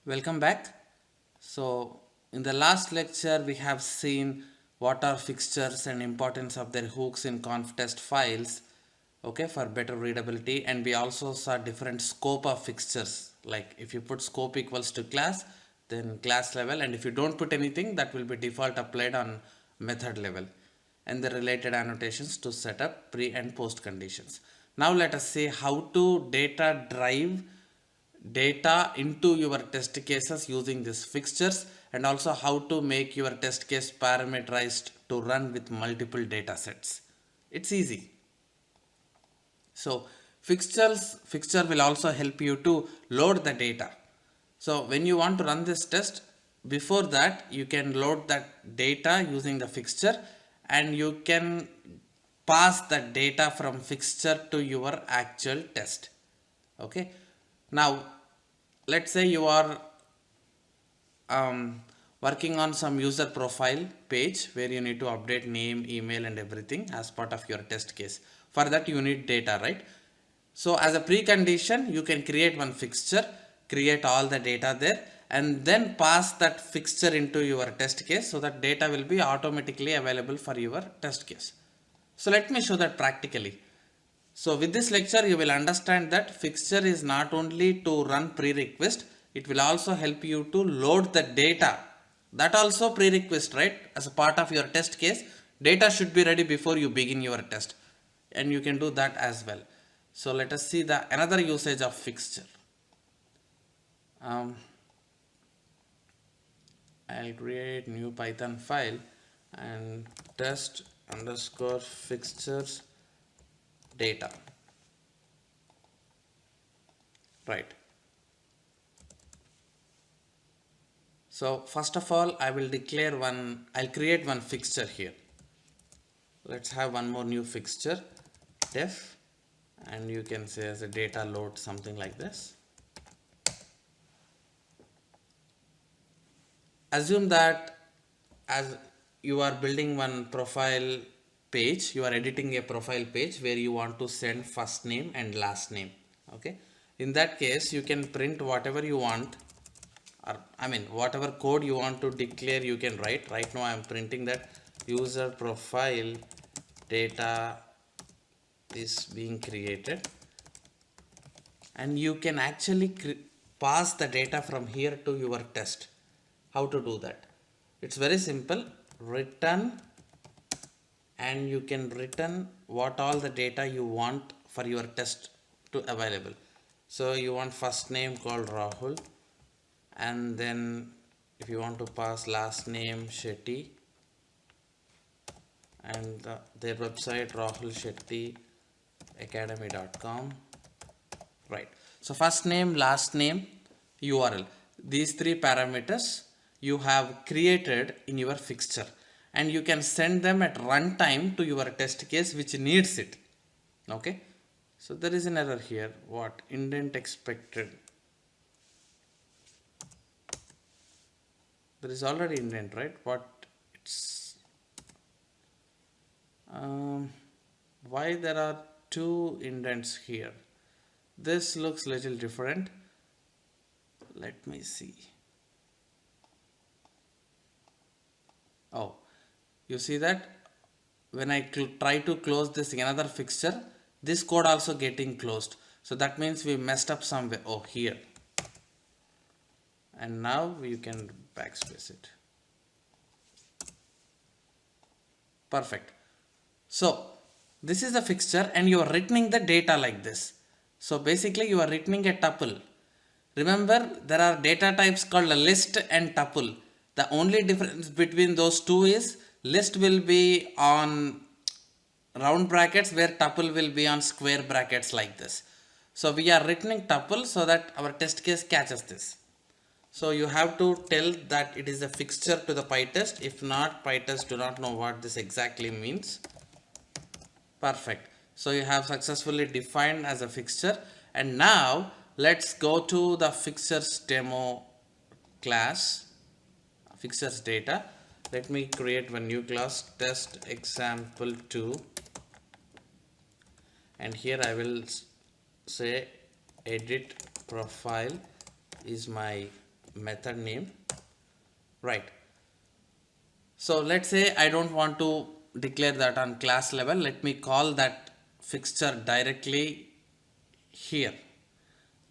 Welcome back. So in the last lecture we have seen what are fixtures and importance of their hooks in conf test files, okay, for better readability. And we also saw different scope of fixtures, like if you put scope equals to class, then class level, and if you don't put anything, that will be default applied on method level, and the related annotations to set up pre and post conditions. Now let us see how to data drive data into your test cases using these fixtures, and also how to make your test case parameterized to run with multiple data sets. It's easy. So fixture will also help you to load the data. So when you want to run this test, before that you can load that data using the fixture, and you can pass the data from fixture to your actual test. Okay. Now let's say you are working on some user profile page where you need to update name, email and everything as part of your test case. For that you need data, right? So as a precondition, you can create one fixture, create all the data there, and then pass that fixture into your test case, so that data will be automatically available for your test case. So let me show that practically. So with this lecture, you will understand that fixture is not only to run prerequisite, it will also help you to load the data. That also prerequisite, right? As a part of your test case, data should be ready before you begin your test, and you can do that as well. So let us see the another usage of fixture. I'll create new Python file and test underscore fixtures data. Right. So first of all, I'll create one fixture here. Let's have one more new fixture, def, and you can say as a data load, something like this. Assume that as you are building one profile page, you are editing a profile page where you want to send first name and last name. Okay. In that case, you can print whatever you want, or whatever code you want to declare, you can write. Right now I am printing that user profile data is being created, and you can actually pass the data from here to your test. How to do that? It's very simple. Return, and you can return what all the data you want for your test to available. So you want first name called Rahul, and then if you want to pass last name Shetty, and their website Rahul Shetty academy.com. Right. So first name, last name, URL, these three parameters you have created in your fixture, and you can send them at runtime to your test case which needs it. Okay. So there is an error here. What? Indent expected. There is already indent, right? What? It's why there are two indents here? This looks little different. Let me see. Oh, you see that when I try to close this another fixture, this code also getting closed. So that means we messed up somewhere. Oh, here. And now you can backspace it. Perfect. So this is a fixture, and you are returning the data like this. So basically you are returning a tuple. Remember, there are data types called a list and tuple. The only difference between those two is list will be on round brackets, where tuple will be on square brackets like this. So we are returning tuple so that our test case catches this. So you have to tell that it is a fixture to the Pytest. If not, Pytest do not know what this exactly means. Perfect. So you have successfully defined as a fixture, and now let's go to the fixtures demo class, fixtures data. Let me create one new class, test example2, and here I will say edit profile is my method name, right? So let's say I don't want to declare that on class level. Let me call that fixture directly here,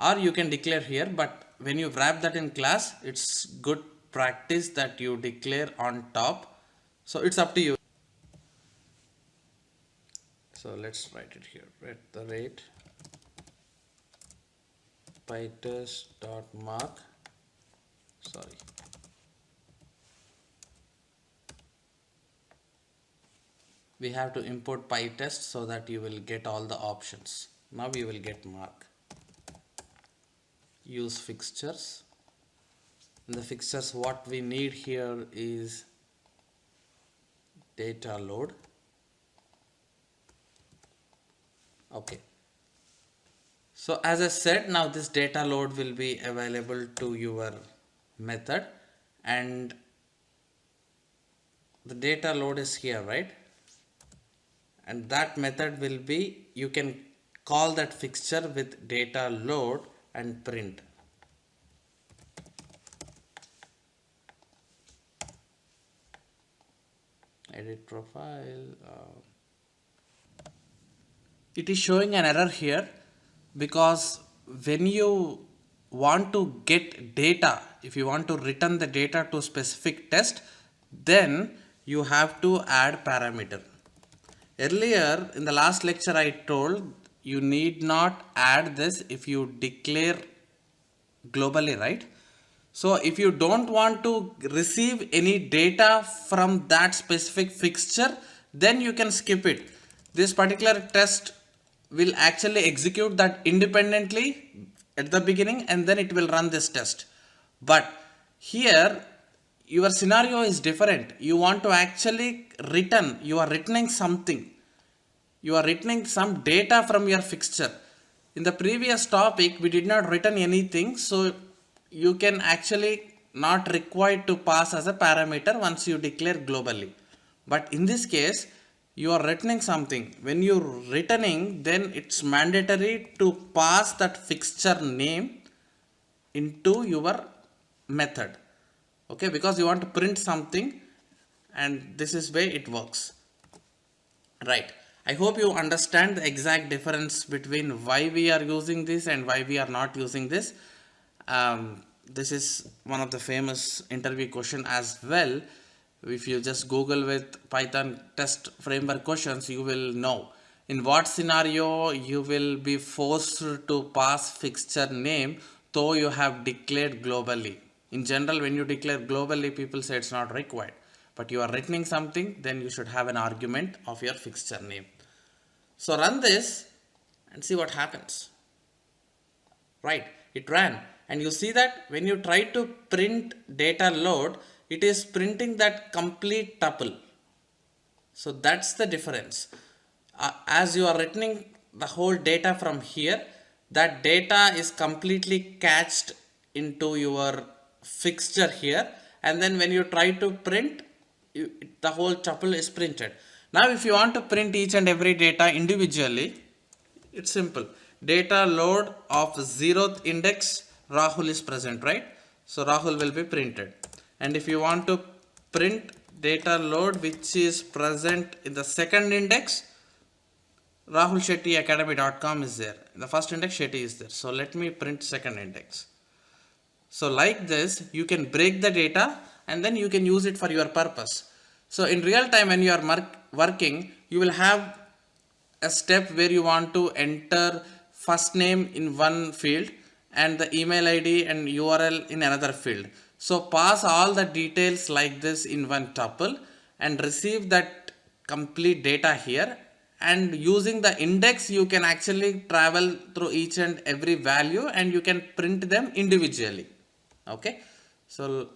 or you can declare here, but when you wrap that in class, it's good practice that you declare on top. So it's up to you. So let's write it here, at the rate pytest.mark, sorry, we have to import Pytest so that you will get all the options. Now we will get mark. Use fixtures. In the fixtures, what we need here is data load. Okay. So as I said, now this data load will be available to your method, and the data load is here, right? And that method will be, you can call that fixture with data load and print. Edit profile. It is showing an error here because when you want to get data, if you want to return the data to a specific test, then you have to add parameter. Earlier in the last lecture I told you need not add this if you declare globally, right? So if you don't want to receive any data from that specific fixture, then you can skip it. This particular test will actually execute that independently at the beginning, and then it will run this test. But here your scenario is different. You want to actually return, you are returning something. You are returning some data from your fixture. In the previous topic, we did not return anything, so you can actually not required to pass as a parameter once you declare globally. But in this case, you are returning something. When you're returning, then it's mandatory to pass that fixture name into your method. Okay, because you want to print something, and this is where it works. Right. I hope you understand the exact difference between why we are using this and why we are not using this. This is one of the famous interview question as well. If you just Google with Python test framework questions, you will know in what scenario you will be forced to pass fixture name though you have declared globally. In general, when you declare globally, people say it's not required. But you are returning something, then you should have an argument of your fixture name. So run this and see what happens. Right, it ran, and you see that when you try to print data load, it is printing that complete tuple. So that's the difference. As you are returning the whole data from here, that data is completely cached into your fixture here, and then when you try to print, the whole tuple is printed. Now if you want to print each and every data individually, it's simple. Data load of 0th index, Rahul is present, right? So Rahul will be printed. And if you want to print data load which is present in the second index, Rahul Shetty academy.com is there. In the first index, Shetty is there. So let me print second index. So like this, you can break the data and then you can use it for your purpose. So in real time, when you are working, you will have a step where you want to enter first name in one field and the email ID and URL in another field. So pass all the details like this in one tuple and receive that complete data here. And using the index, you can actually travel through each and every value and you can print them individually. Okay. So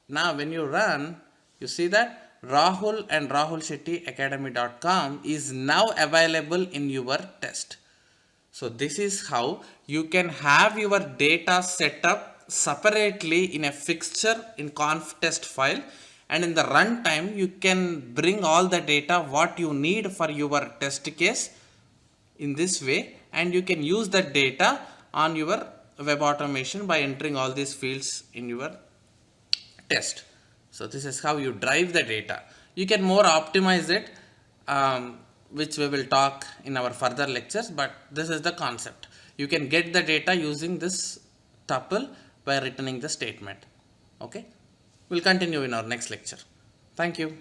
now when you run, you see that Rahul and Rahul Shetty academy.com is now available in your test. So this is how you can have your data set up separately in a fixture in conf test file, and in the runtime you can bring all the data what you need for your test case in this way, and you can use that data on your web automation by entering all these fields in your test. So this is how you drive the data. You can more optimize it, which we will talk in our further lectures, but this is the concept. You can get the data using this tuple by returning the statement. Okay, we'll continue in our next lecture. Thank you.